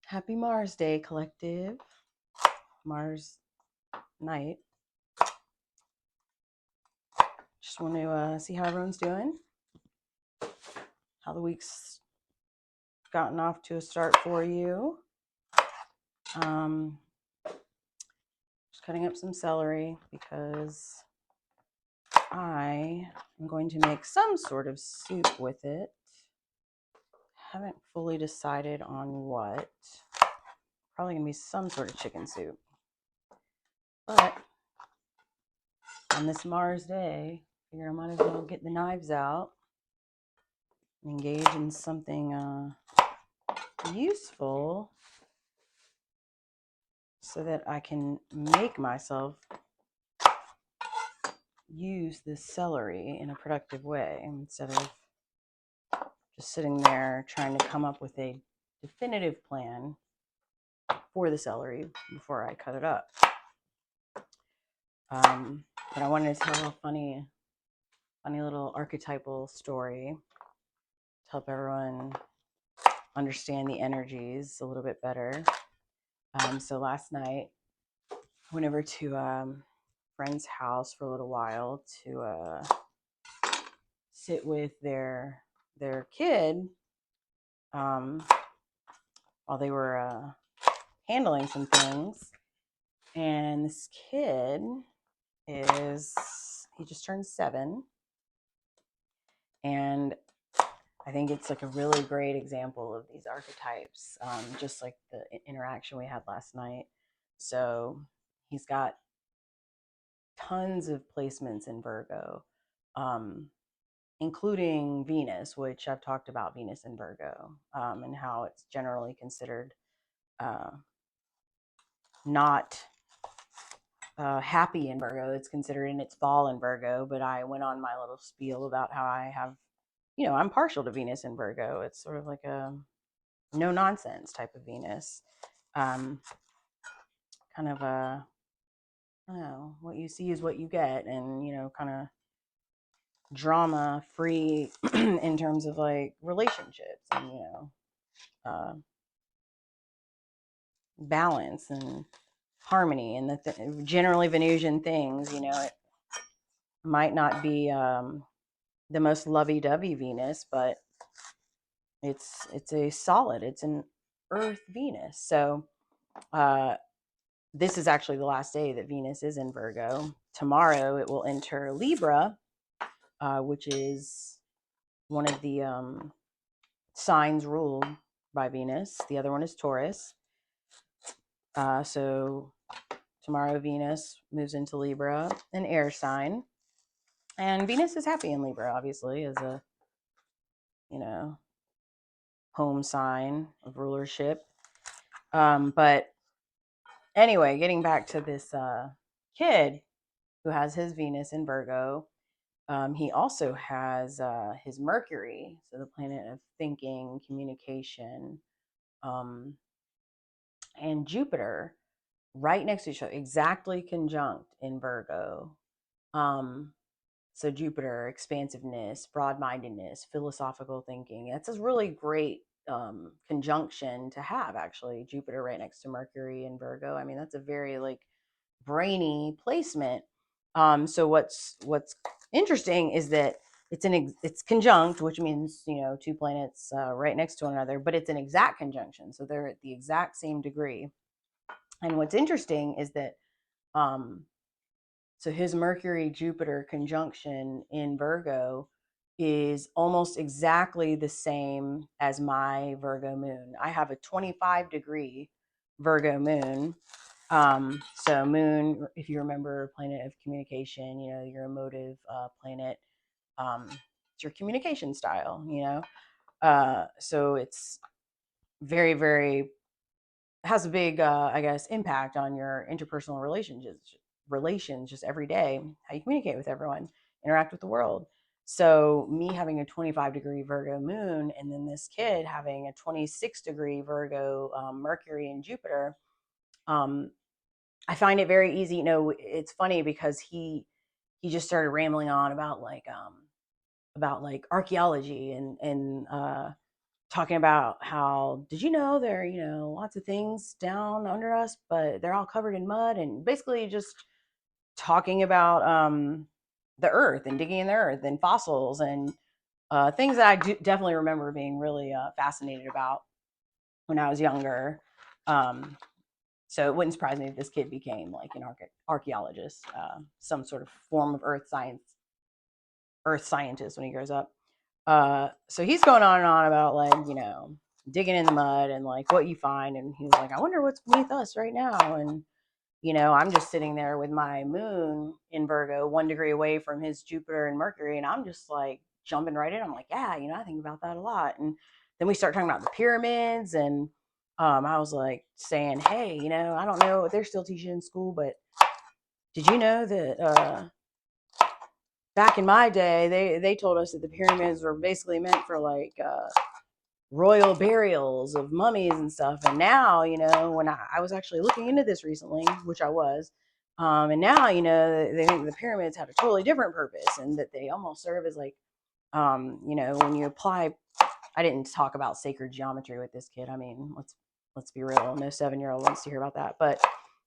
Happy Mars Day, collective. Mars night. Just want to see how everyone's doing. How the week's gotten off to a start for you. Just cutting up some celery because I am going to make some sort of soup with it. Haven't fully decided on what. Probably gonna be some sort of chicken soup. But on this Mars Day, I figure I might as well get the knives out and engage in something useful so that I can make myself use this celery in a productive way instead of just sitting there trying to come up with a definitive plan for the celery before I cut it up. But I wanted to tell a funny little archetypal story to help everyone understand the energies a little bit better. So last night, I went over to a friend's house for a little while to sit with their kid while they were handling some things. And this kid he just turned 7. And I think it's like a really great example of these archetypes, just like the interaction we had last night. So he's got tons of placements in Virgo, including Venus, which I've talked about Venus in Virgo, and how it's generally considered not happy in Virgo. It's considered in its fall in Virgo, but I went on my little spiel about how I have, I'm partial to Venus in Virgo. It's sort of like a no nonsense type of Venus. Kind of a, I don't know, what you see is what you get, and, kind of drama free in terms of like relationships and, balance and harmony and generally Venusian things. It might not be the most lovey-dovey Venus, but it's a solid, it's an earth Venus. So this is actually the last day that Venus is in Virgo. Tomorrow it will enter Libra, which is one of the signs ruled by Venus. The other one is Taurus. So tomorrow Venus moves into Libra, an air sign. And Venus is happy in Libra, obviously, as a, home sign of rulership. But anyway, getting back to this kid who has his Venus in Virgo, he also has his Mercury, so the planet of thinking, communication, and Jupiter right next to each other, exactly conjunct in Virgo. So Jupiter, expansiveness, broad-mindedness, philosophical thinking. That's a really great conjunction to have, actually. Jupiter right next to Mercury in Virgo. I mean, that's a very like brainy placement. So what's interesting is that it's conjunct, which means two planets right next to one another, but it's an exact conjunction, so they're at the exact same degree. And what's interesting is that so his Mercury Jupiter conjunction in Virgo is almost exactly the same as my Virgo moon. I have a 25-degree Virgo moon. So moon, if you remember, planet of communication, your emotive planet. It's your communication style, so it's very, very, has a big, I guess, impact on your interpersonal relations just every day, how you communicate with everyone, interact with the world. So me having a 25-degree Virgo moon, and then this kid having a 26-degree Virgo Mercury and Jupiter, I find it very easy. It's funny because he just started rambling on about like archaeology and talking about how, did you know there are, lots of things down under us, but they're all covered in mud, and basically just talking about the earth and digging in the earth and fossils and things that I definitely remember being really fascinated about when I was younger. So it wouldn't surprise me if this kid became like an archaeologist, some sort of form of earth scientist when he grows up. So he's going on and on about like, digging in the mud and like what you find. And he was like, I wonder what's beneath us right now. And, I'm just sitting there with my moon in Virgo, 1 degree away from his Jupiter and Mercury. And I'm just like jumping right in. I'm like, yeah, I think about that a lot. And then we start talking about the pyramids. And I was like saying, hey, I don't know what they're still teaching in school, but did you know that back in my day, they told us that the pyramids were basically meant for like royal burials of mummies and stuff. And now, when I was actually looking into this recently, which I was, and now, they think the pyramids have a totally different purpose, and that they almost serve as like, when you apply, I didn't talk about sacred geometry with this kid. I mean, let's be real. No 7-year-old wants to hear about that. But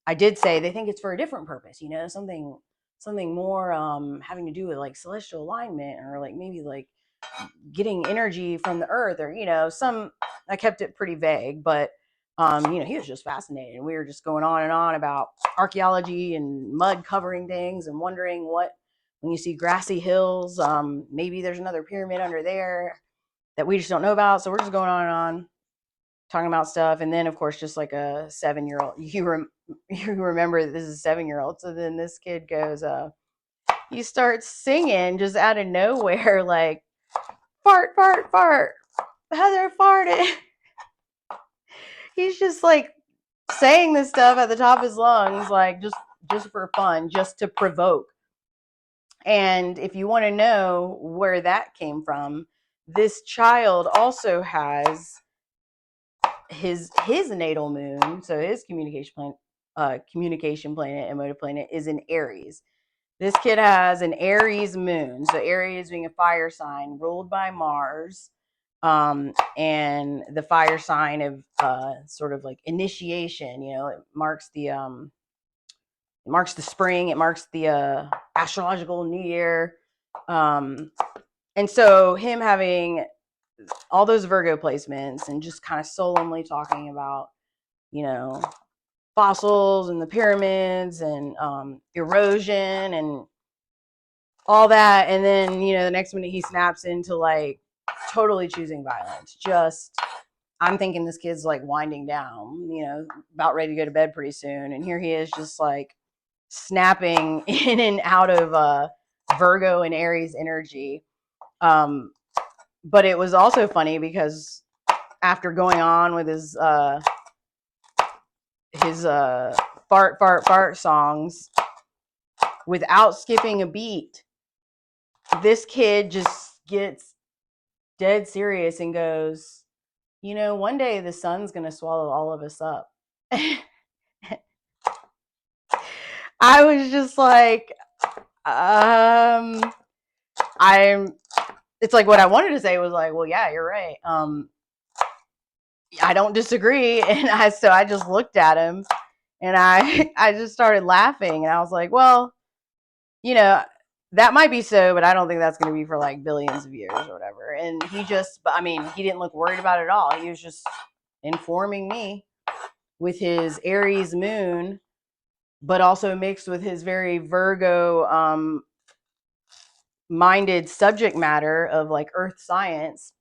I did say they think it's for a different purpose, something more having to do with like celestial alignment, or like maybe like getting energy from the earth, or I kept it pretty vague, but he was just fascinated, and we were just going on and on about archaeology and mud covering things, and wondering what, when you see grassy hills, maybe there's another pyramid under there that we just don't know about. So we're just going on and on talking about stuff. And then of course, just like a 7-year-old, you remember that this is a 7-year-old. So then this kid goes, he starts singing just out of nowhere, like, fart, fart, fart, Heather farted. He's just like saying this stuff at the top of his lungs, like just for fun, just to provoke. And if you want to know where that came from, this child also has his natal moon, so his communication planet, emotive planet, is in Aries. This kid has an Aries moon, so Aries being a fire sign ruled by Mars, and the fire sign of sort of like initiation. It marks the spring, it marks the astrological new year, and so him having all those Virgo placements and just kind of solemnly talking about, fossils and the pyramids and erosion and all that. And then, the next minute he snaps into like totally choosing violence. I'm thinking this kid's like winding down, about ready to go to bed pretty soon. And here he is just like snapping in and out of Virgo and Aries energy. But it was also funny because after going on with his fart, fart, fart songs without skipping a beat, this kid just gets dead serious and goes, one day the sun's going to swallow all of us up. I was just like, it's like what I wanted to say was like, well, yeah, you're right. I don't disagree. And so I just looked at him and I just started laughing, and I was like, well, that might be so, but I don't think that's going to be for like billions of years or whatever. And he didn't look worried about it at all. He was just informing me with his Aries moon, but also mixed with his very Virgo minded subject matter of like earth science,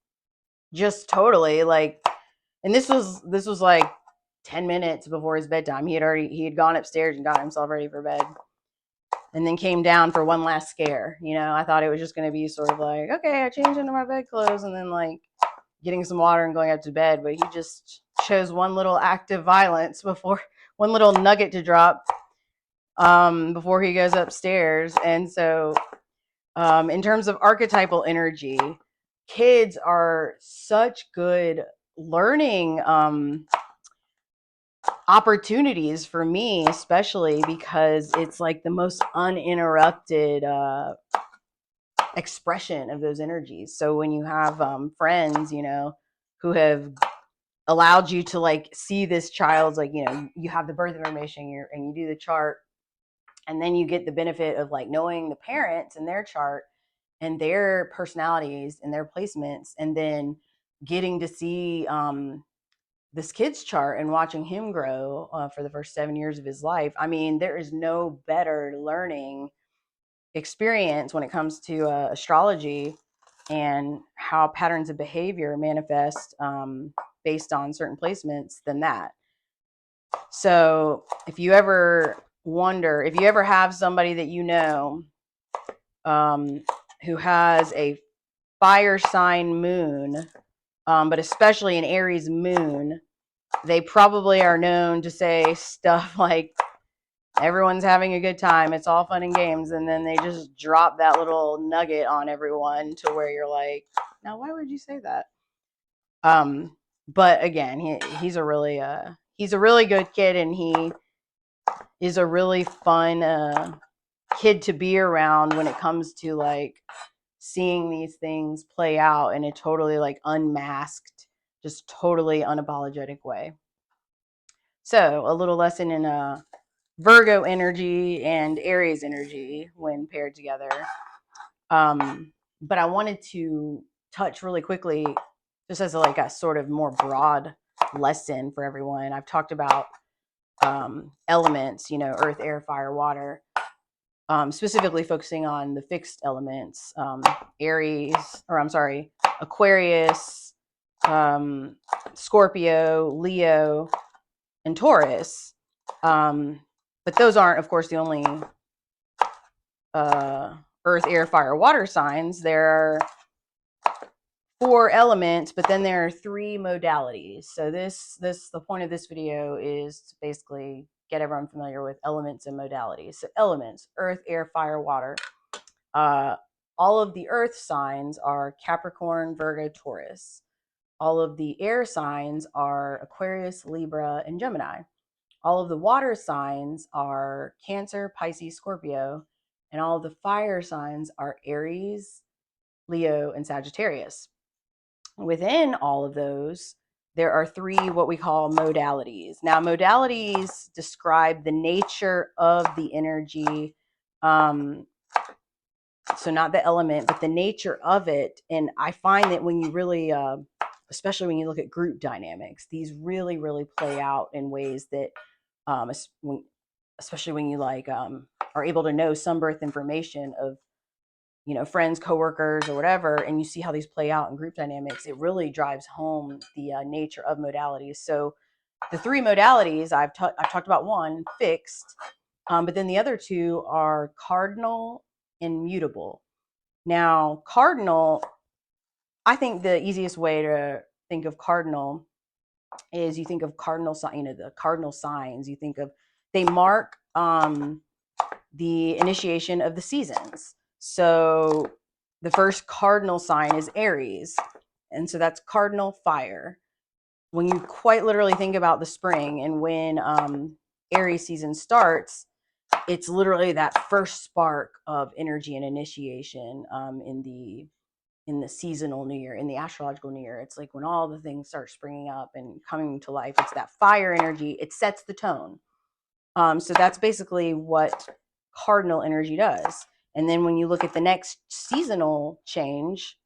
just totally like. And this was like 10 minutes before his bedtime. He had gone upstairs and got himself ready for bed, and then came down for one last scare. I thought it was just going to be sort of like, okay, I changed into my bedclothes, and then like getting some water and going up to bed. But he just chose one little act of violence one little nugget to drop before he goes upstairs. And so in terms of archetypal energy, kids are such good learning opportunities for me, especially because it's like the most uninterrupted expression of those energies. So when you have friends, who have allowed you to like see this child's, like, you know, you have the birth information and you do the chart, and then you get the benefit of like knowing the parents and their chart and their personalities and their placements, and then getting to see this kid's chart and watching him grow for the first 7 years of his life. I mean, there is no better learning experience when it comes to astrology and how patterns of behavior manifest based on certain placements than that. So if you ever wonder, if you ever have somebody that you know who has a fire sign moon, but especially an Aries moon, they probably are known to say stuff like, everyone's having a good time, it's all fun and games, and then they just drop that little nugget on everyone to where you're like, now why would you say that? But again, he's a really good kid, and he is a really fun kid to be around when it comes to like seeing these things play out in a totally like unmasked, just totally unapologetic way. So a little lesson in Virgo energy and Aries energy when paired together. But I wanted to touch really quickly, just as like a sort of more broad lesson for everyone. I've talked about elements, you know, earth, air, fire, water, specifically focusing on the fixed elements, Aquarius, Scorpio, Leo, and Taurus. But those aren't, of course, the only earth, air, fire, water signs. There are 4 elements, but then there are 3 modalities. So the point of this video is to basically get everyone familiar with elements and modalities. So elements: earth, air, fire, water. All of the earth signs are Capricorn, Virgo, Taurus. All of the air signs are Aquarius, Libra, and Gemini. All of the water signs are Cancer, Pisces, Scorpio, and all of the fire signs are Aries, Leo, and Sagittarius. Within all of those, there are 3 what we call modalities. Now, modalities describe the nature of the energy, so not the element, but the nature of it. And I find that when you really, especially when you look at group dynamics, these really, really play out in ways that, especially when you like are able to know some birth information of, you know, friends, coworkers, or whatever, and you see how these play out in group dynamics, it really drives home the nature of modalities. So the 3 modalities, I've talked about one, fixed, but then the other 2 are cardinal and mutable. Now, cardinal, I think the easiest way to think of cardinal is you think of cardinal sign, you know, the cardinal signs. You think of, they mark the initiation of the seasons. So the first cardinal sign is Aries, and so that's cardinal fire. When you quite literally think about the spring and when Aries season starts, it's literally that first spark of energy and initiation in the seasonal new year, in the astrological new year. It's like when all the things start springing up and coming to life. It's that fire energy. It sets the tone. So that's basically what cardinal energy does. And then when you look at the next seasonal change,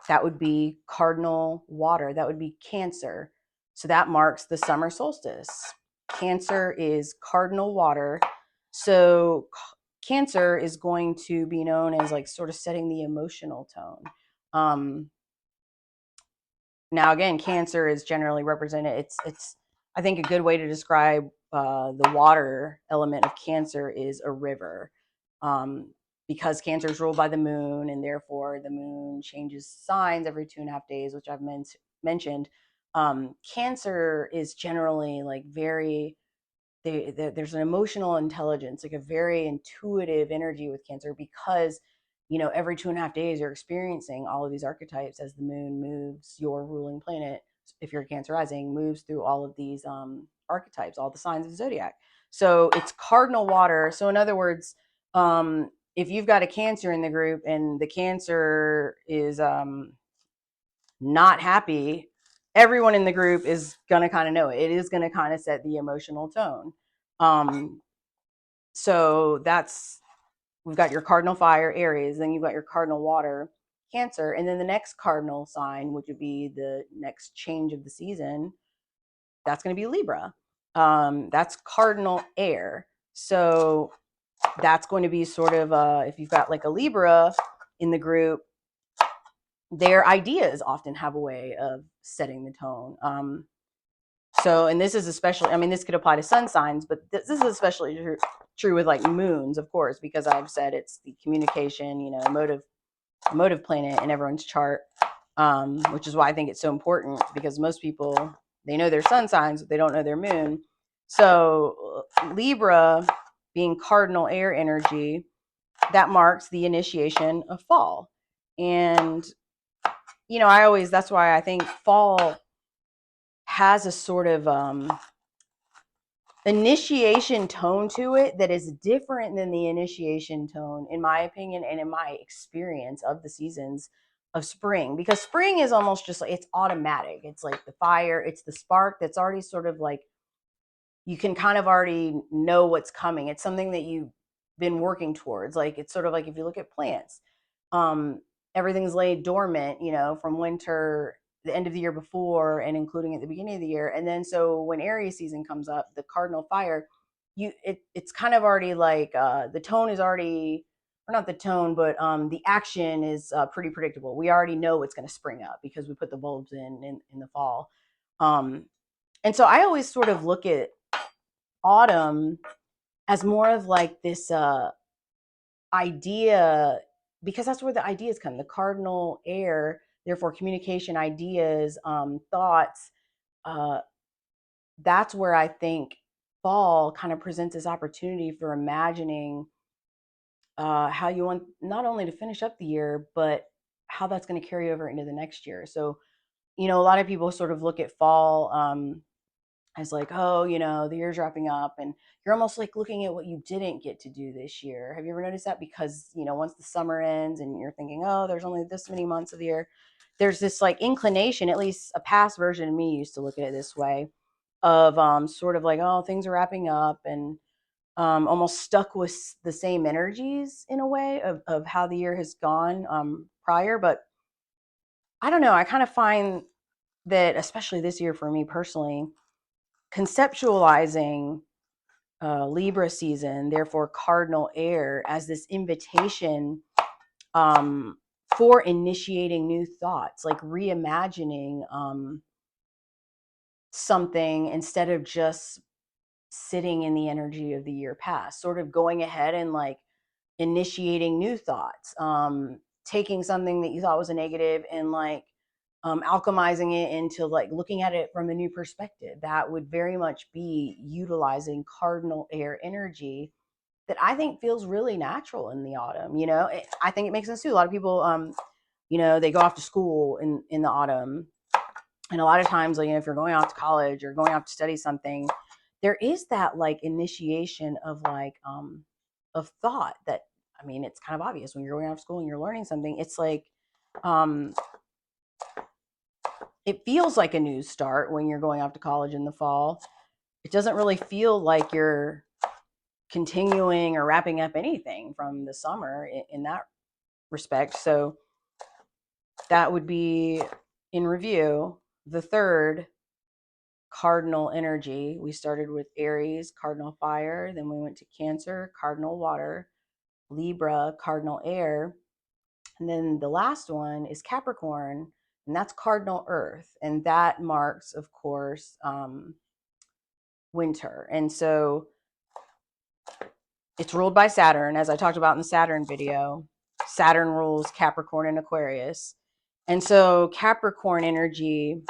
that would be cardinal water. That would be Cancer. So that marks the summer solstice. Cancer is cardinal water. So Cancer is going to be known as like sort of setting the emotional tone. Now, again, Cancer is generally represented. It's I think a good way to describe the water element of Cancer is a river, because Cancer is ruled by the moon, and therefore the moon changes signs every 2.5 days, which I've mentioned. Cancer is generally like very, there's an emotional intelligence, like a very intuitive energy with Cancer, because, you know, every 2.5 days you're experiencing all of these archetypes as the moon moves, your ruling planet, if you're Cancer rising, moves through all of these archetypes, all the signs of the zodiac. So it's cardinal water. So in other words, if you've got a Cancer in the group and the Cancer is not happy, everyone in the group is going to kind of know it. It is going to kind of set the emotional tone. So that's, we've got your cardinal fire, Aries, then you've got your cardinal water, Cancer, and then the next cardinal sign, which would be the next change of the season, that's going to be Libra. That's cardinal air. So that's going to be sort of, if you've got like a Libra in the group, their ideas often have a way of setting the tone. So, and this is especially, I mean, this could apply to sun signs, but this is especially true with like moons, of course, because I've said it's the communication, emotive planet in everyone's chart, which is why I think it's so important, because most people, they know their sun signs, but they don't know their moon. So Libra being cardinal air energy, that marks the initiation of fall. And, that's why I think fall has a sort of initiation tone to it that is different than the initiation tone, in my opinion, and in my experience of the seasons of spring, because spring is almost just like, it's automatic. It's like the fire, it's the spark that's already sort of like, you can kind of already know what's coming. It's something that you've been working towards. Like, it's sort of like if you look at plants, um, everything's laid dormant, from winter, the end of the year before, and including at the beginning of the year. And then so when Aries season comes up, the cardinal fire, it's kind of already like, the tone is already, or not the tone, but the action is pretty predictable. We already know what's going to spring up because we put the bulbs in the fall. And so I always sort of look at autumn as more of like this idea, because that's where the ideas come, the cardinal air, therefore communication, ideas, thoughts. uh, that's where I think fall kind of presents this opportunity for imagining how you want not only to finish up the year, but how that's going to carry over into the next year. So, a lot of people sort of look at fall as like, oh, the year's wrapping up, and you're almost like looking at what you didn't get to do this year. Have you ever noticed that? Because, once the summer ends and you're thinking, oh, there's only this many months of the year, there's this like inclination, at least a past version of me used to look at it this way, of sort of like, oh, things are wrapping up, and almost stuck with the same energies in a way of how the year has gone prior. But I don't know, I kind of find that, especially this year for me personally, conceptualizing Libra season, therefore cardinal air, as this invitation um, for initiating new thoughts, like reimagining something instead of just sitting in the energy of the year past, sort of going ahead and like initiating new thoughts, taking something that you thought was a negative and like alchemizing it into like looking at it from a new perspective. That would very much be utilizing cardinal air energy that I think feels really natural in the autumn. I think it makes sense too. A lot of people, they go off to school in the autumn, and a lot of times, like, if you're going off to college or going off to study something, there is that like initiation of like of thought that, I mean, it's kind of obvious when you're going off to school and you're learning something. It's like um it feels like a new start when you're going off to college in the fall. It doesn't really feel like you're continuing or wrapping up anything from the summer in that respect. So that would be, in review, the third cardinal energy. We started with Aries, cardinal fire, then we went to Cancer, cardinal water, Libra, cardinal air, and then the last one is Capricorn, and that's cardinal earth, and that marks, of course, winter. And so it's ruled by Saturn, as I talked about in the Saturn video. Saturn rules Capricorn and Aquarius. And so Capricorn energy,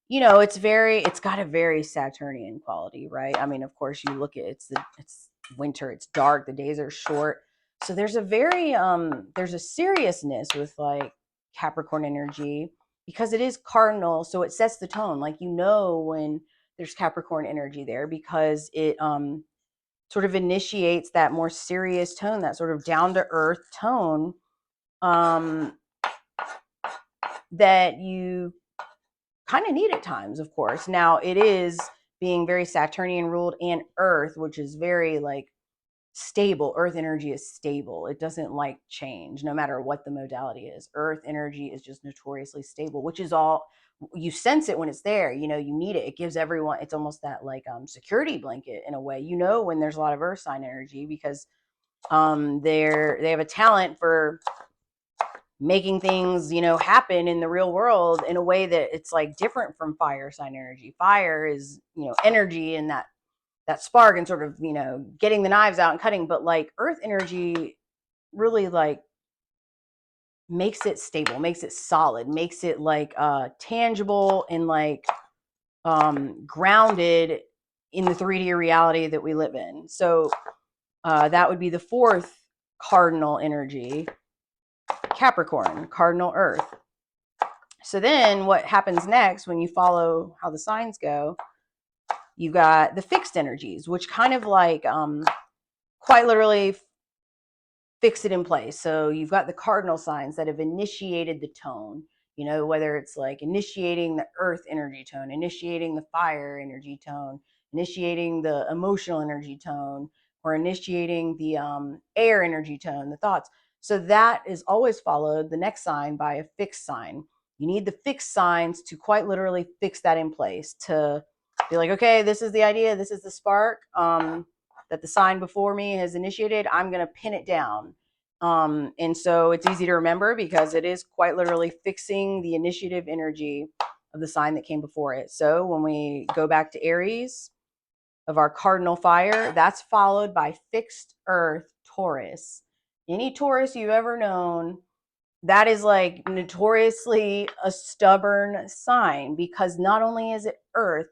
it's got a very Saturnian quality, right? I mean, of course, you look at it's winter, it's dark, the days are short. So there's a seriousness with like Capricorn energy, because it is cardinal, so it sets the tone. Like, when there's Capricorn energy there, because it sort of initiates that more serious tone, that sort of down to earth tone, that you kind of neat at times, of course. Now it is being very Saturnian ruled, and Earth, which is very like stable. Earth energy is stable. It doesn't like change no matter what the modality is. Earth energy is just notoriously stable, which is all you sense it when it's there. You need it. It gives everyone, it's almost that like security blanket in a way. When there's a lot of earth sign energy, because they have a talent for making things happen in the real world in a way that it's like different from fire sign energy. Fire is energy, and that spark, and sort of getting the knives out and cutting, but like earth energy really like makes it stable, makes it solid, makes it like tangible, and like grounded in the 3D reality that we live in. So that would be the fourth cardinal energy, Capricorn, cardinal earth. So then what happens next when you follow how the signs go, you got the fixed energies, which kind of like quite literally fix it in place. So you've got the cardinal signs that have initiated the tone, whether it's like initiating the earth energy tone, initiating the fire energy tone, initiating the emotional energy tone, or initiating the air energy tone, the thoughts. So that is always followed, the next sign, by a fixed sign. You need the fixed signs to quite literally fix that in place, to be like, okay, this is the idea, this is the spark that the sign before me has initiated. I'm going to pin it down. And so it's easy to remember because it is quite literally fixing the initiative energy of the sign that came before it. So when we go back to Aries, of our cardinal fire, that's followed by fixed earth, Taurus. Any Taurus you've ever known, that is like notoriously a stubborn sign, because not only is it earth,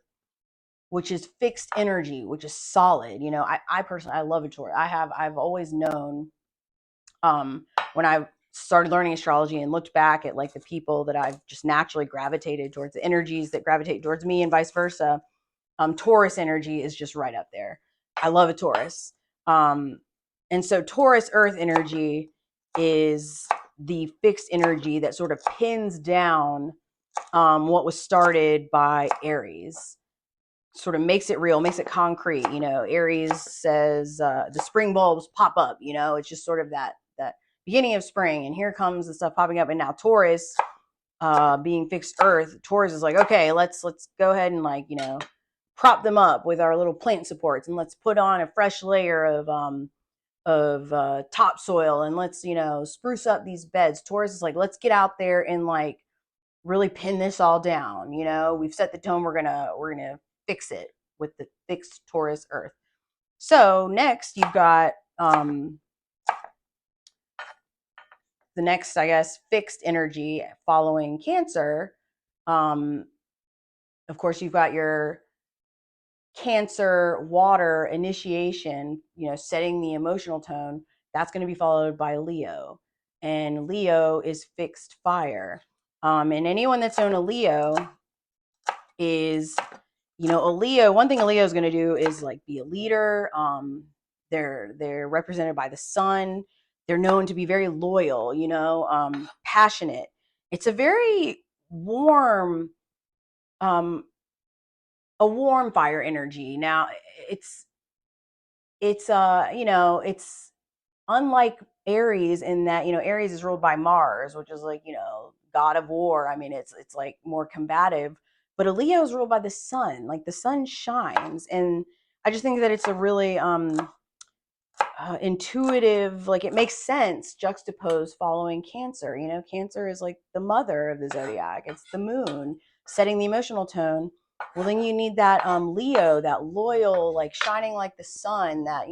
which is fixed energy, which is solid. I personally, I love a Taurus. I've always known, when I started learning astrology and looked back at like the people that I've just naturally gravitated towards, the energies that gravitate towards me and vice versa, Taurus energy is just right up there. I love a Taurus. And so Taurus earth energy is the fixed energy that sort of pins down what was started by Aries, sort of makes it real, makes it concrete. Aries says the spring bulbs pop up. It's just sort of that beginning of spring, and here comes the stuff popping up. And now Taurus, being fixed earth, Taurus is like, okay, let's go ahead and like prop them up with our little plant supports, and let's put on a fresh layer of topsoil, and let's spruce up these beds. Taurus is like, let's get out there and like really pin this all down. We've set the tone. We're gonna fix it with the fixed Taurus earth. So next you've got the next, I guess, fixed energy following Cancer. Of course, you've got your Cancer water initiation, setting the emotional tone. That's going to be followed by Leo, and Leo is fixed fire. And anyone that's known a Leo is, a Leo. One thing a Leo is going to do is like be a leader. They're represented by the sun. They're known to be very loyal, passionate. It's a very warm, a warm fire energy. Now it's unlike Aries in that, Aries is ruled by Mars, which is like, god of war. I mean, it's like more combative, but a Leo is ruled by the sun. Like the sun shines. And I just think that it's a really intuitive, like it makes sense juxtaposed following Cancer. Cancer is like the mother of the zodiac. It's the moon setting the emotional tone. Well, then you need that Leo, that loyal, like shining like the sun, that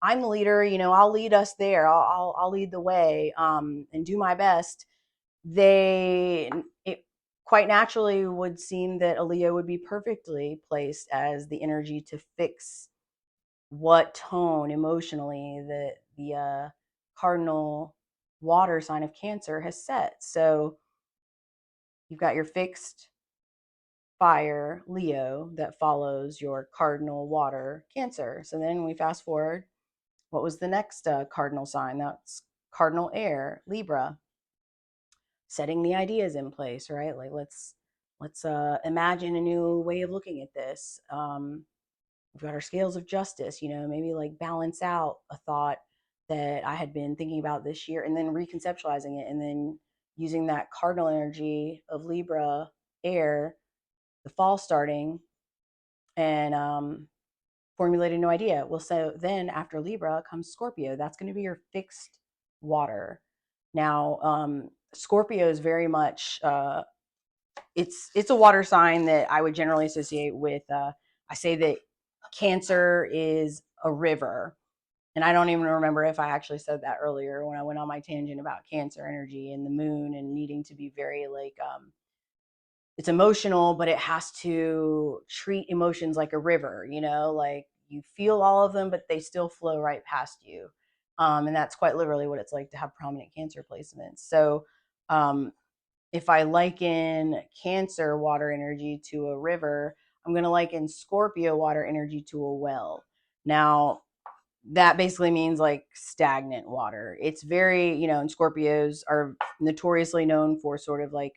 I'm the leader, I'll lead us there. I'll lead the way, and do my best. It quite naturally would seem that a Leo would be perfectly placed as the energy to fix what tone emotionally the cardinal water sign of Cancer has set. So you've got your fixed fire Leo that follows your cardinal water Cancer. So then we fast forward. What was the next cardinal sign? That's cardinal air, Libra. Setting the ideas in place, right? Like let's let's imagine a new way of looking at this. We've got our scales of justice, maybe like balance out a thought that I had been thinking about this year, and then reconceptualizing it, and then using that cardinal energy of Libra air, the fall starting, and formulate a new idea. Well, so then after Libra comes Scorpio. That's going to be your fixed water. Now, Scorpio is very much it's a water sign that I would generally associate with. I say that Cancer is a river, and I don't even remember if I actually said that earlier when I went on my tangent about Cancer energy and the moon and needing to be very like it's emotional, but it has to treat emotions like a river, like you feel all of them, but they still flow right past you. And that's quite literally what it's like to have prominent Cancer placements. So um, if I liken Cancer water energy to a river, I'm going to liken Scorpio water energy to a well. Now, that basically means like stagnant water. It's very, and Scorpios are notoriously known for sort of like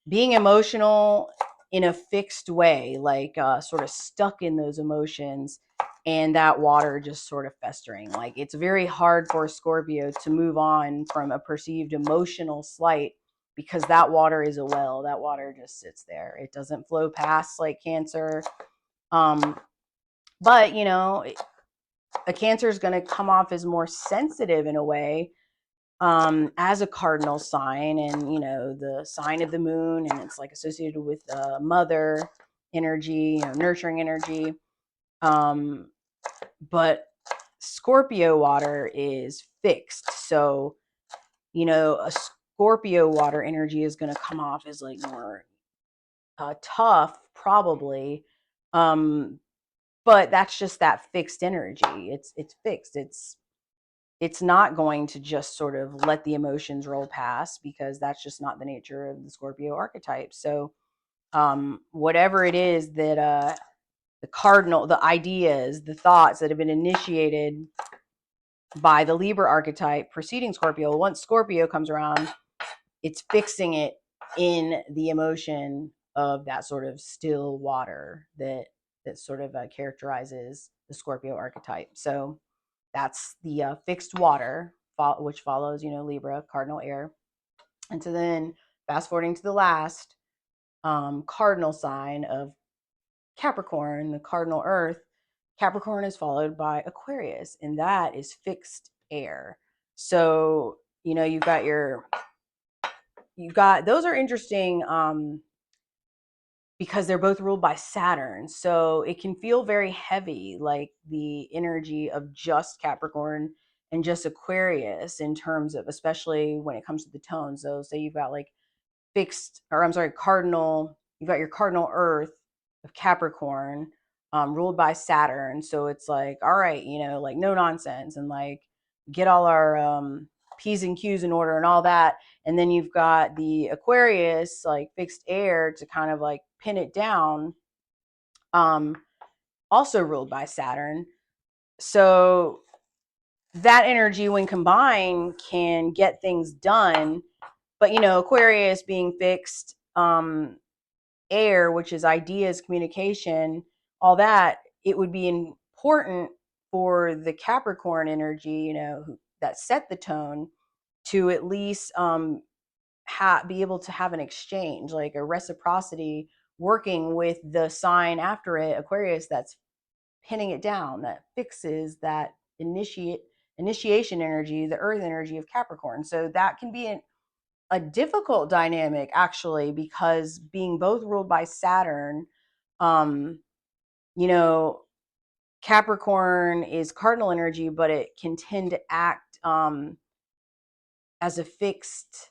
being emotional in a fixed way, like sort of stuck in those emotions, and that water just sort of festering. Like it's very hard for a Scorpio to move on from a perceived emotional slight because that water is a well. That water just sits there. It doesn't flow past like Cancer. But a Cancer is going to come off as more sensitive in a way, as a cardinal sign, and the sign of the moon, and it's like associated with mother energy, nurturing energy. But Scorpio water is fixed, so a Scorpio water energy is going to come off as like more tough, probably. But that's just that fixed energy. It's fixed. It's not going to just sort of let the emotions roll past, because that's just not the nature of the Scorpio archetype. So whatever it is that the cardinal, the ideas, the thoughts that have been initiated by the Libra archetype preceding Scorpio, once Scorpio comes around, it's fixing it in the emotion of that sort of still water that sort of characterizes the Scorpio archetype. So that's the fixed water, which follows, Libra, cardinal air. And so then fast forwarding to the last cardinal sign of Capricorn, the cardinal earth, Capricorn is followed by Aquarius, and that is fixed air. So, you've got those are interesting because they're both ruled by Saturn. So it can feel very heavy, like the energy of just Capricorn and just Aquarius, in terms of, especially when it comes to the tones. So say you've got like cardinal, you've got your cardinal earth of Capricorn, ruled by Saturn. So it's like, all right, like no nonsense, and like get all our P's and Q's in order and all that. And then you've got the Aquarius, like fixed air, to kind of like pin it down, also ruled by Saturn. So that energy, when combined, can get things done. But Aquarius being fixed air, which is ideas, communication, all that, it would be important for the Capricorn energy, that set the tone, to at least be able to have an exchange, like a reciprocity, working with the sign after it, Aquarius, that's pinning it down, that fixes that initiation energy, the earth energy of Capricorn. So that can be a difficult dynamic, actually, because being both ruled by Saturn, um, you know, Capricorn is cardinal energy, but it can tend to act as a fixed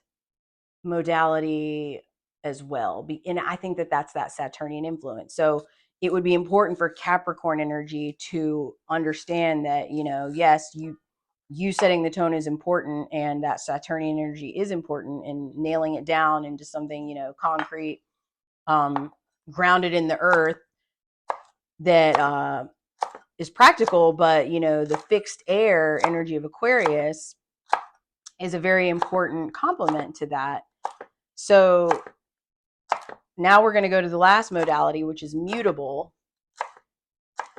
modality as well. And I think that that's that Saturnian influence. So it would be important for Capricorn energy to understand that, yes, you setting the tone is important, and that Saturnian energy is important, and nailing it down into something, concrete, grounded in the earth, that is practical. But, the fixed air energy of Aquarius is a very important complement to that. So now we're going to go to the last modality, which is mutable.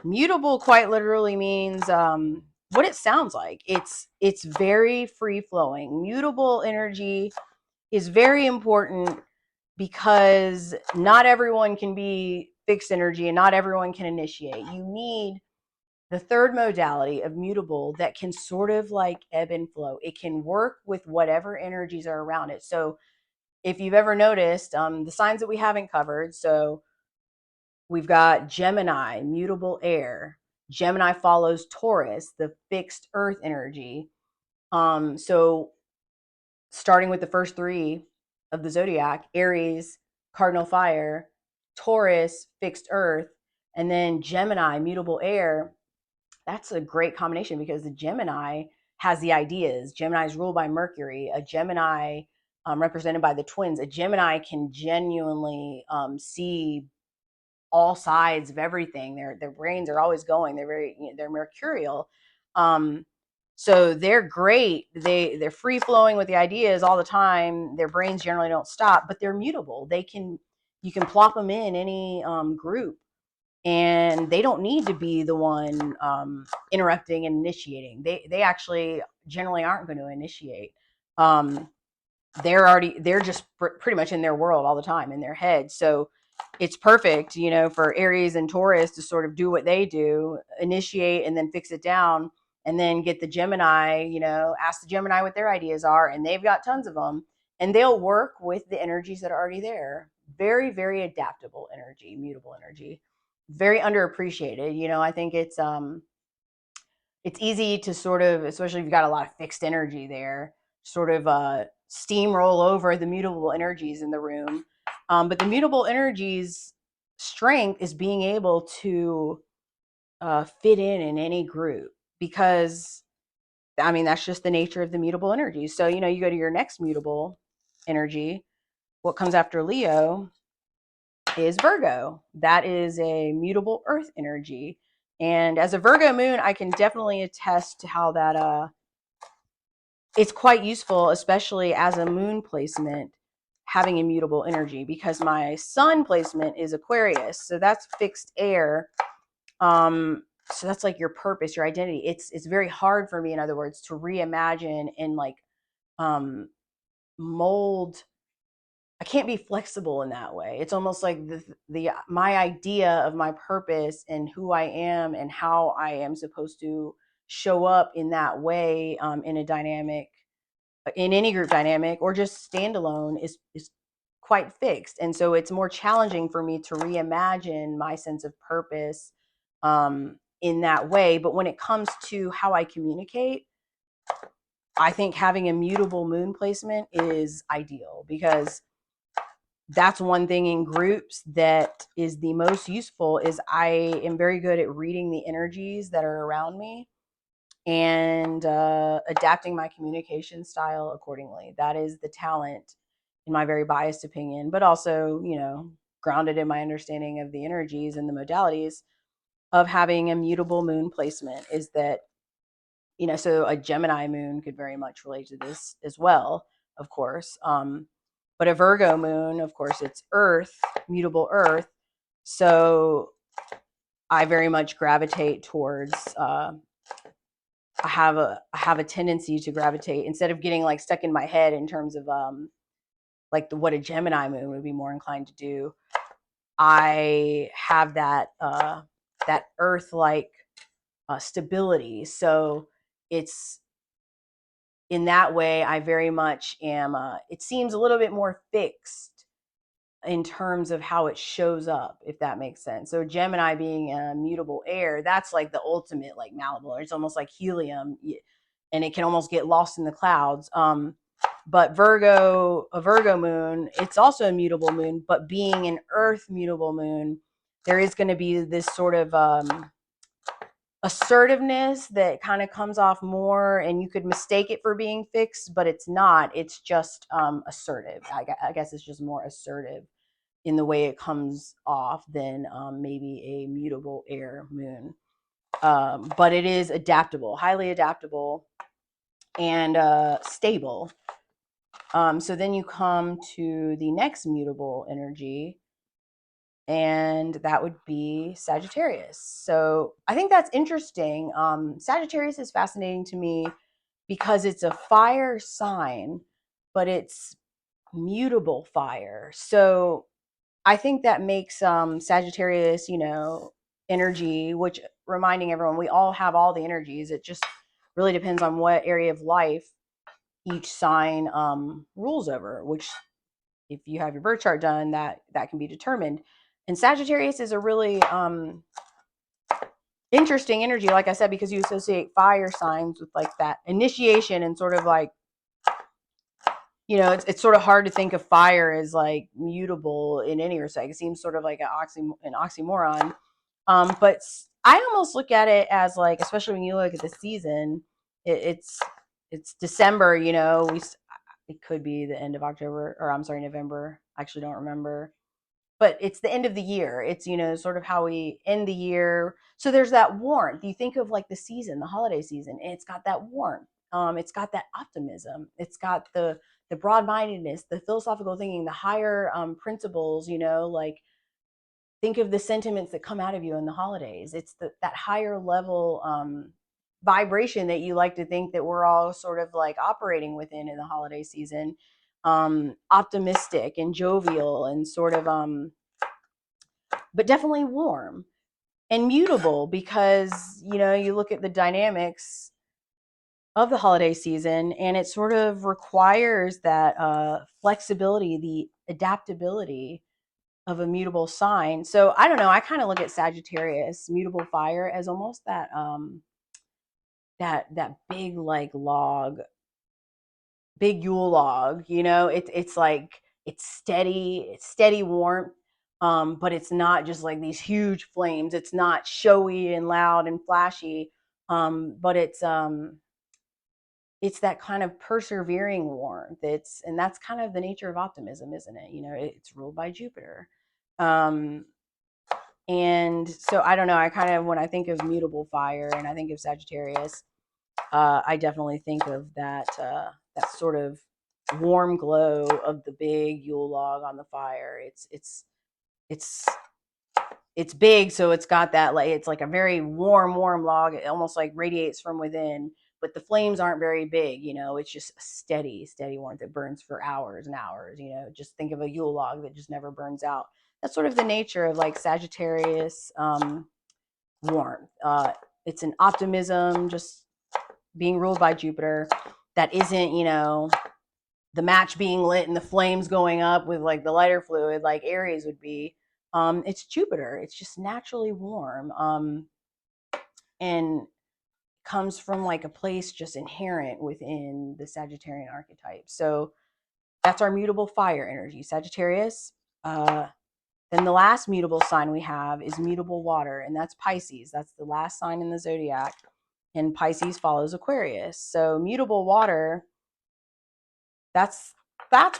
Mutable quite literally means what it sounds like. It's very free flowing. Mutable energy is very important because not everyone can be fixed energy and not everyone can initiate. You need the third modality of mutable that can sort of like ebb and flow. It can work with whatever energies are around it. So if you've ever noticed, the signs that we haven't covered, so we've got Gemini, mutable air. Gemini follows Taurus, the fixed earth energy. So starting with the first three of the zodiac, Aries, cardinal fire, Taurus, fixed earth, and then Gemini, mutable air. That's a great combination because the Gemini has the ideas. Gemini is ruled by Mercury. A Gemini, represented by the twins, a Gemini can genuinely see all sides of everything. Their brains are always going. They're mercurial. So they're great. They're free flowing with the ideas all the time. Their brains generally don't stop, but they're mutable. You can plop them in any group, and they don't need to be the one interrupting and initiating. They actually generally aren't going to initiate. Um, they're just pretty much in their world all the time in their head. So it's perfect, for Aries and Taurus to sort of do what they do, initiate and then fix it down, and then get the Gemini, ask the Gemini what their ideas are, and they've got tons of them, and they'll work with the energies that are already there. Very, very adaptable energy, mutable energy, very underappreciated. I think it's easy to sort of, especially if you've got a lot of fixed energy there, sort of steamroll over the mutable energies in the room. But the mutable energies' strength is being able to fit in any group because, I mean, that's just the nature of the mutable energies. So, you go to your next mutable energy. What comes after Leo is Virgo. That is a mutable earth energy. And as a Virgo moon, I can definitely attest to how that it's quite useful, especially as a moon placement, having immutable energy, because my sun placement is Aquarius. So that's fixed air. So that's like your purpose, your identity. It's very hard for me, in other words, to reimagine and like mold. I can't be flexible in that way. It's almost like the my idea of my purpose and who I am and how I am supposed to show up in that way, in a dynamic, in any group dynamic, or just standalone, is quite fixed. And so it's more challenging for me to reimagine my sense of purpose in that way. But when it comes to how I communicate, I think having a mutable moon placement is ideal, because that's one thing in groups that is the most useful. Is I am very good at reading the energies that are around me and adapting my communication style accordingly. That is the talent, in my very biased opinion, but also, grounded in my understanding of the energies and the modalities of having a mutable moon placement, is that, so a Gemini moon could very much relate to this as well, of course. But a Virgo moon, of course, it's earth, mutable earth. So I very much gravitate towards, I have a tendency to gravitate, instead of getting like stuck in my head in terms of like what a Gemini moon would be more inclined to do. I have that earth like stability. So it's in that way I very much am. It seems a little bit more fixed in terms of how it shows up, if that makes sense. So Gemini being a mutable air, that's like the ultimate like malleable. It's almost like helium, and it can almost get lost in the clouds. But a Virgo moon, it's also a mutable moon, but being an earth mutable moon, there is going to be this sort of assertiveness that kind of comes off more, and you could mistake it for being fixed, but it's not. It's just assertive. I guess it's just more assertive in the way it comes off than maybe a mutable air moon. But it is adaptable, highly adaptable, and stable. So then you come to the next mutable energy, and that would be Sagittarius. So I think that's interesting. Sagittarius is fascinating to me because it's a fire sign, but it's mutable fire. So I think that makes Sagittarius, energy, which reminding everyone we all have all the energies. It just really depends on what area of life each sign rules over, which if you have your birth chart done, that can be determined. And Sagittarius is a really interesting energy, like I said, because you associate fire signs with like that initiation and sort of like, it's sort of hard to think of fire as like mutable in any respect. It seems sort of like an oxymoron. But I almost look at it as like, especially when you look at the season, it's December. It could be the end of October, or I'm sorry, November. I actually don't remember, but it's the end of the year. It's, sort of how we end the year. So there's that warmth. You think of like the season, the holiday season, and it's got that warmth. It's got that optimism. It's got the broad-mindedness, the philosophical thinking, the higher principles, like think of the sentiments that come out of you in the holidays. It's that higher level vibration that you like to think that we're all sort of like operating within in the holiday season. Optimistic and jovial and sort of but definitely warm and mutable, because you look at the dynamics of the holiday season, and it sort of requires that flexibility, the adaptability of a mutable sign. So I don't know, I kind of look at Sagittarius, mutable fire, as almost that big like log, big Yule log. It's like it's steady warmth. But it's not just like these huge flames. It's not showy and loud and flashy. But it's that kind of persevering warmth. And that's kind of the nature of optimism, isn't it? It's ruled by Jupiter. And so I don't know, I kind of, when I think of mutable fire and I think of Sagittarius, I definitely think of that sort of warm glow of the big Yule log on the fire. It's it's big, so it's got that, like, it's like a very warm log. It almost like radiates from within, but the flames aren't very big. It's just a steady warmth that burns for hours and hours. Just think of a Yule log that just never burns out. That's sort of the nature of like Sagittarius warmth. It's an optimism, just being ruled by Jupiter. That isn't, the match being lit and the flames going up with like the lighter fluid like Aries would be. It's Jupiter. It's just naturally warm, and comes from like a place just inherent within the Sagittarian archetype. So that's our mutable fire energy, Sagittarius. Then the last mutable sign we have is mutable water, and that's Pisces. That's the last sign in the zodiac, and Pisces follows Aquarius. So mutable water, that's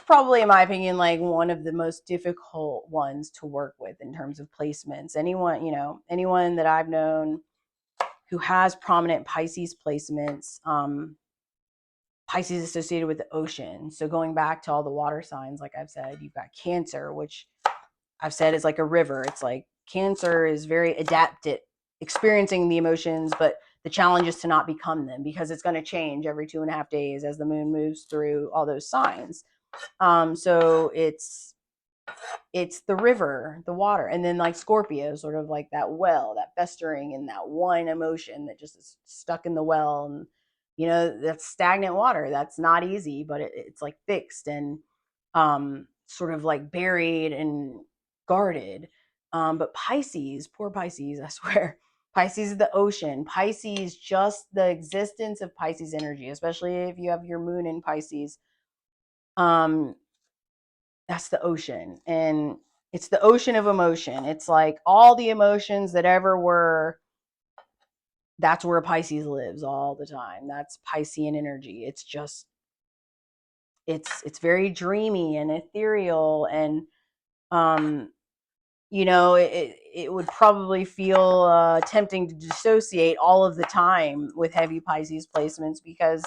probably, in my opinion, like one of the most difficult ones to work with in terms of placements. Anyone that I've known who has prominent Pisces placements, Pisces associated with the ocean. So going back to all the water signs, like I've said, you've got Cancer, which I've said is like a river. It's like Cancer is very adept at experiencing the emotions, but the challenge is to not become them, because it's going to change every 2.5 days as the moon moves through all those signs. So it's the river, the water, and then like Scorpio, sort of like that well, that festering, and that one emotion that just is stuck in the well. And that's stagnant water. That's not easy, but it's like fixed and sort of like buried and guarded. But Pisces, poor Pisces, I swear, Pisces is the ocean. Pisces, just the existence of Pisces energy, especially if you have your moon in Pisces, that's the ocean. And it's the ocean of emotion. It's like all the emotions that ever were. That's where Pisces lives all the time. That's Piscean energy. It's just it's very dreamy and ethereal, and it would probably feel tempting to dissociate all of the time with heavy Pisces placements, because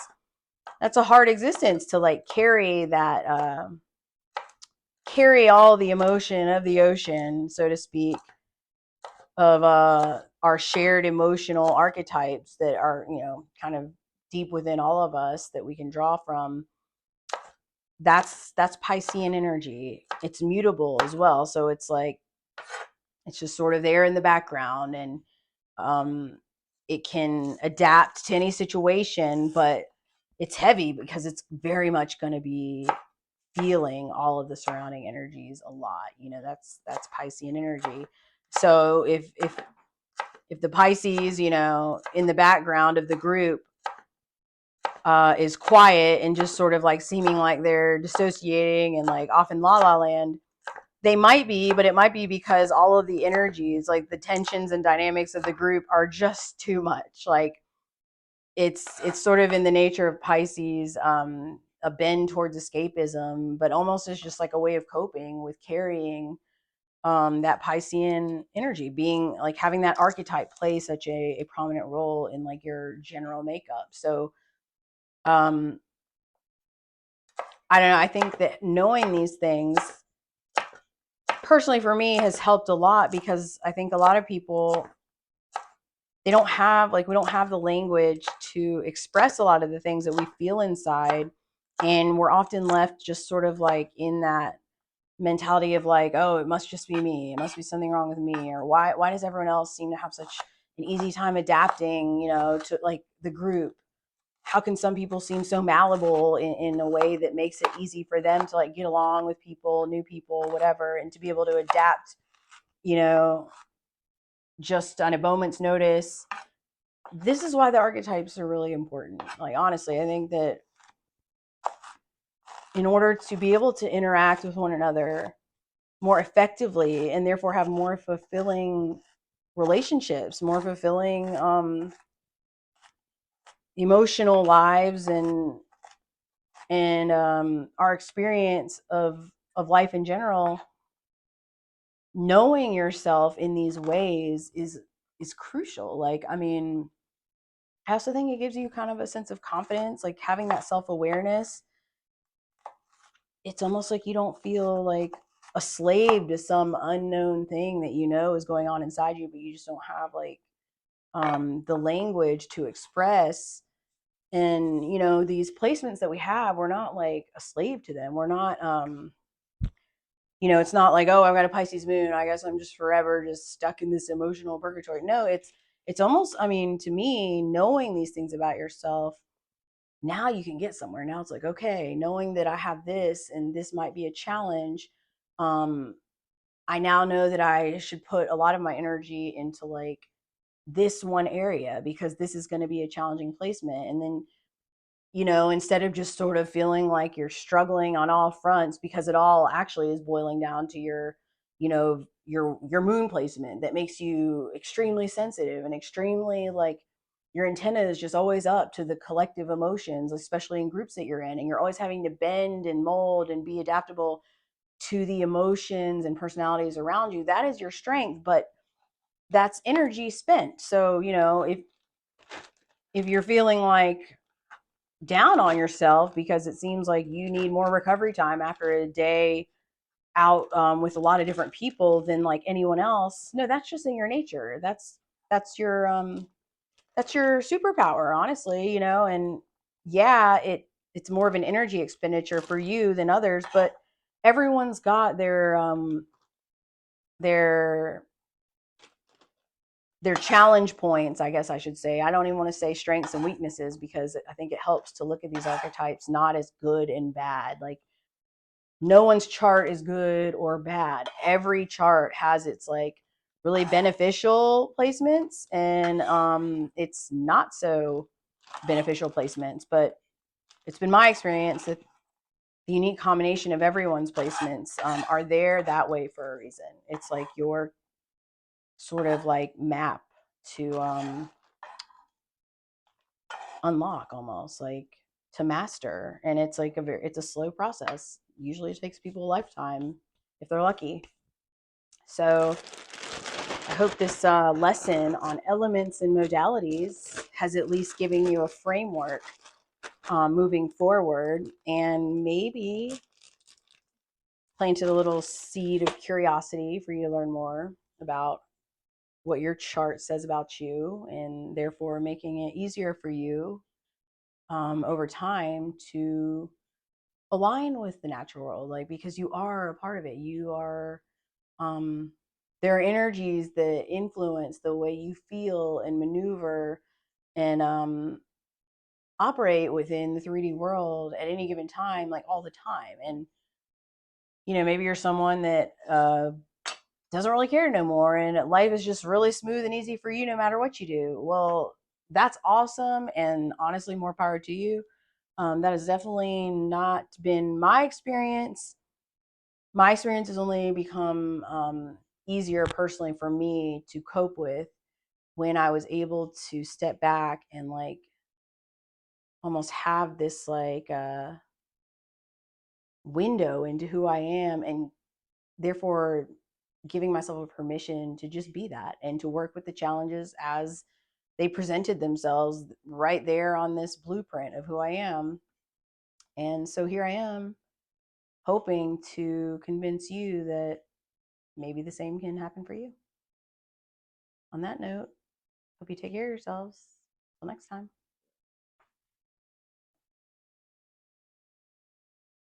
that's a hard existence to like carry that, carry all the emotion of the ocean, so to speak, of our shared emotional archetypes that are, you know, kind of deep within all of us that we can draw from. That's Piscean energy. It's mutable as well, so it's like it's just sort of there in the background, and it can adapt to any situation, but it's heavy because it's very much going to be feeling all of the surrounding energies a lot. You know, that's Piscean energy. So if the Pisces, you know, in the background of the group is quiet and just sort of like seeming like they're dissociating and like off in la la land, they might be, but it might be because all of the energies, like the tensions and dynamics of the group, are just too much. Like it's sort of in the nature of Pisces, a bend towards escapism, but almost as just like a way of coping with carrying that Piscean energy, being like having that archetype play such a prominent role in like your general makeup. So um, I don't know. I think that knowing these things personally for me has helped a lot, because I think a lot of people, they don't have like, we don't have the language to express a lot of the things that we feel inside, and we're often left just sort of like in that mentality of like, oh, it must just be me, it must be something wrong with me, or why does everyone else seem to have such an easy time adapting, you know, to like the group? How can some people seem so malleable in a way that makes it easy for them to like get along with people, new people, whatever, and to be able to adapt, you know, just on a moment's notice? This is why the archetypes are really important. Like, honestly, I think that in order to be able to interact with one another more effectively and therefore have more fulfilling relationships, more fulfilling emotional lives, and our experience of life in general, knowing yourself in these ways is crucial. Like, I mean, I also think it gives you kind of a sense of confidence, like having that self-awareness. It's almost like you don't feel like a slave to some unknown thing that you know is going on inside you, but you just don't have like the language to express. And you know, these placements that we have, we're not like a slave to them. We're not you know, it's not like, oh, I've got a Pisces moon, I guess I'm just forever just stuck in this emotional purgatory. No, it's almost, I mean, to me, knowing these things about yourself, now you can get somewhere. Now it's like, okay, knowing that I have this and this might be a challenge, um I now know that I should put a lot of my energy into like this one area, because this is going to be a challenging placement. And then, you know, instead of just sort of feeling like you're struggling on all fronts, because it all actually is boiling down to your, you know, your moon placement that makes you extremely sensitive and extremely like, your antenna is just always up to the collective emotions, especially in groups that you're in, and you're always having to bend and mold and be adaptable to the emotions and personalities around you. That is your strength, but that's energy spent. So, you know, if you're feeling like down on yourself because it seems like you need more recovery time after a day out with a lot of different people than like anyone else, no, that's just in your nature. That's your that's your superpower, honestly, you know. And yeah, it's more of an energy expenditure for you than others, but everyone's got their their challenge points, I guess I should say. I don't even want to say strengths and weaknesses, because I think it helps to look at these archetypes not as good and bad. Like, no one's chart is good or bad. Every chart has its like really beneficial placements, and it's not so beneficial placements. But it's been my experience that the unique combination of everyone's placements are there that way for a reason. It's like your sort of like map to unlock, almost like to master. And it's like it's a slow process. Usually it takes people a lifetime if they're lucky. So I hope this lesson on elements and modalities has at least given you a framework moving forward, and maybe planted a little seed of curiosity for you to learn more about what your chart says about you, and therefore making it easier for you over time to align with the natural world, like, because you are a part of it. You are, um, there are energies that influence the way you feel and maneuver and operate within the 3D world at any given time, like all the time. And maybe you're someone that doesn't really care no more, and life is just really smooth and easy for you no matter what you do. Well, that's awesome, and honestly, more power to you. That has definitely not been my experience. My experience has only become easier personally for me to cope with when I was able to step back and, like, almost have this, like, window into who I am, and therefore giving myself a permission to just be that and to work with the challenges as they presented themselves right there on this blueprint of who I am. And so here I am, hoping to convince you that maybe the same can happen for you. On that note, hope you take care of yourselves. Till next time.